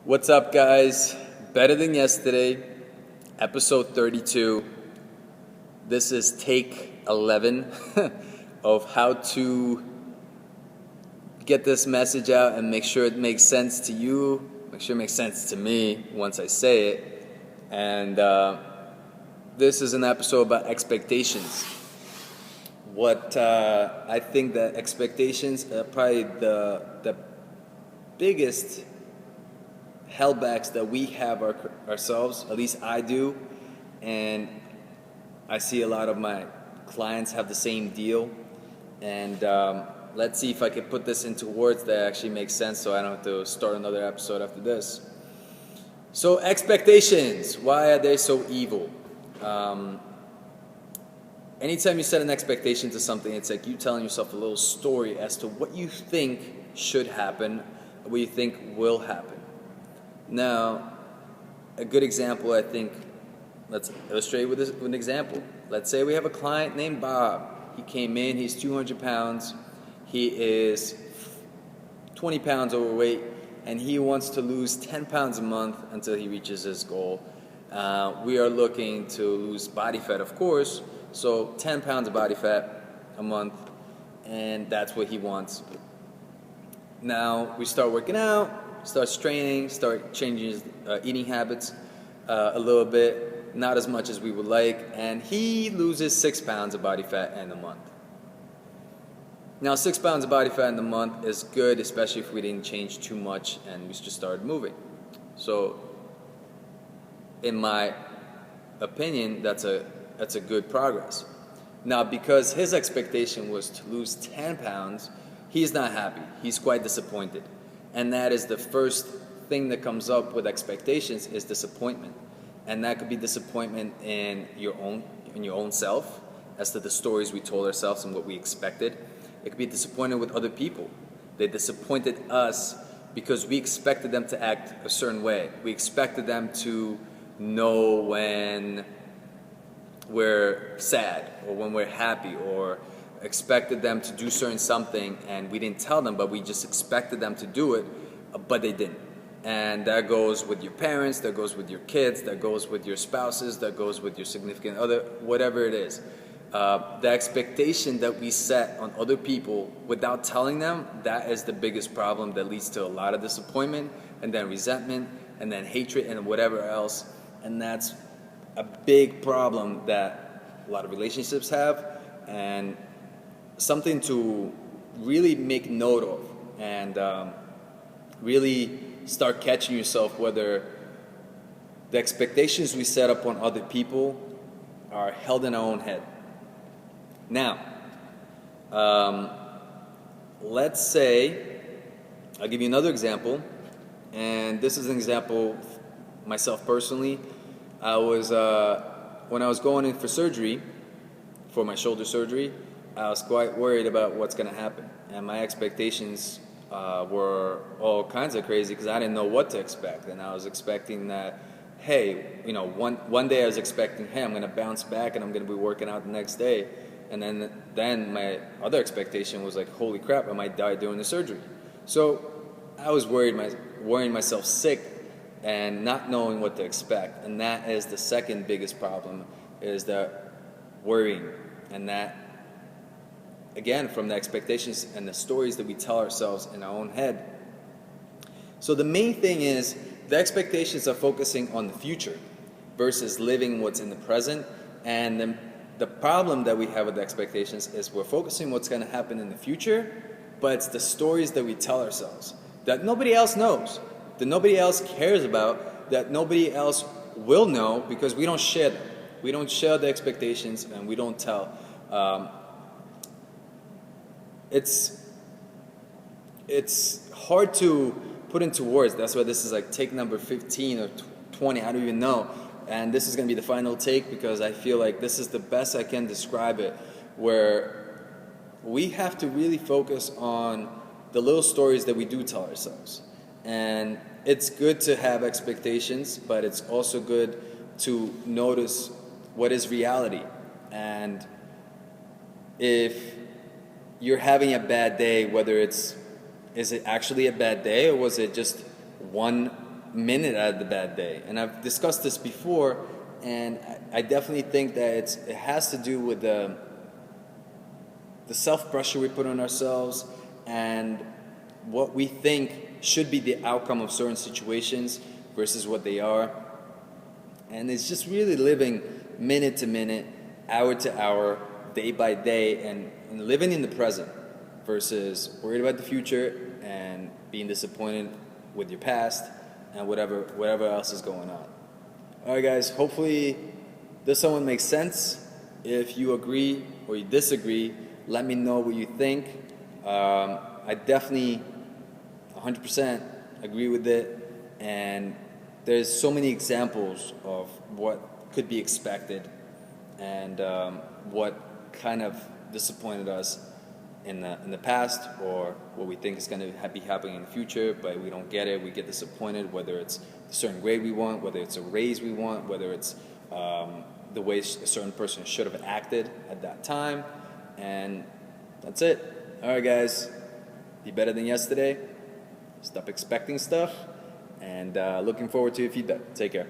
What's up, guys? Better Than Yesterday, episode 32. This is take 11 of how to get this message out and make sure it makes sense to you, make sure it makes sense to me once I say it. And this is an episode about expectations. What I think that expectations are probably the biggest hellbacks that we have ourselves, at least I do, and I see a lot of my clients have the same deal. And let's see if I can put this into words that actually make sense so I don't have to start another episode after this. So expectations, why are they so evil? Anytime you set an expectation to something, it's like you telling yourself a little story as to what you think should happen, what you think will happen. Now, a good example, I think, let's illustrate with an example. Let's say we have a client named Bob. He came in, he's 200 pounds, he is 20 pounds overweight, and he wants to lose 10 pounds a month until he reaches his goal. We are looking to lose body fat, of course, so 10 pounds of body fat a month, and that's what he wants. Now, we start working out, start training, start changing his eating habits a little bit, not as much as we would like, and he loses 6 pounds of body fat in a month. Now, 6 pounds of body fat in a month is good, especially if we didn't change too much and we just started moving. So, in my opinion, that's a good progress. Now, because his expectation was to lose 10 pounds, he's not happy. He's quite disappointed. And that is the first thing that comes up with expectations is disappointment. And that could be disappointment in your own self as to the stories we told ourselves and what we expected. It could be disappointed with other people. They disappointed us because we expected them to act a certain way. We expected them to know when we're sad or when we're happy, or expected them to do certain something and we didn't tell them, but we just expected them to do it, but they didn't. And that goes with your parents, that goes with your kids, that goes with your spouses, that goes with your significant other, whatever it is. The expectation that we set on other people without telling them, that is the biggest problem that leads to a lot of disappointment and then resentment and then hatred and whatever else. And that's a big problem that a lot of relationships have, and something to really make note of and really start catching yourself whether the expectations we set up on other people are held in our own head. Now, let's say, I'll give you another example, and this is an example myself personally. I was, when I was going in for surgery, for my shoulder surgery, I was quite worried about what's going to happen. And my expectations were all kinds of crazy because I didn't know what to expect. And I was expecting that, hey, one day I was expecting, hey, I'm going to bounce back and I'm going to be working out the next day. And then my other expectation was like, holy crap, I might die during the surgery. So I was worrying myself sick and not knowing what to expect. And that is the second biggest problem, is that worrying. And that, again, from the expectations and the stories that we tell ourselves in our own head. So the main thing is the expectations are focusing on the future versus living what's in the present. And then the problem that we have with the expectations is we're focusing what's going to happen in the future, but it's the stories that we tell ourselves that nobody else knows, that nobody else cares about, that nobody else will know because we don't share them. We don't share the expectations and we don't tell. It's hard to put into words. That's why this is like take number 15 or 20. I don't even know. And this is going to be the final take because I feel like this is the best I can describe it, where we have to really focus on the little stories that we do tell ourselves. And it's good to have expectations, but it's also good to notice what is reality. And if you're having a bad day, whether is it actually a bad day or was it just one minute out of the bad day. And I've discussed this before, and I definitely think that it has to do with the self-pressure we put on ourselves and what we think should be the outcome of certain situations versus what they are. And it's just really living minute to minute, hour to hour, day by day, and living in the present versus worried about the future and being disappointed with your past and whatever else is going on. All right, guys, hopefully this somewhat makes sense. If you agree or you disagree, let me know what you think. I definitely 100% agree with it, and there's so many examples of what could be expected and what kind of disappointed us in the past, or what we think is going to be happening in the future, but we don't get it. We get disappointed, whether it's a certain grade we want, whether it's a raise we want, whether it's the way a certain person should have acted at that time, and that's it. All right, guys, be better than yesterday. Stop expecting stuff, and looking forward to your feedback. Take care.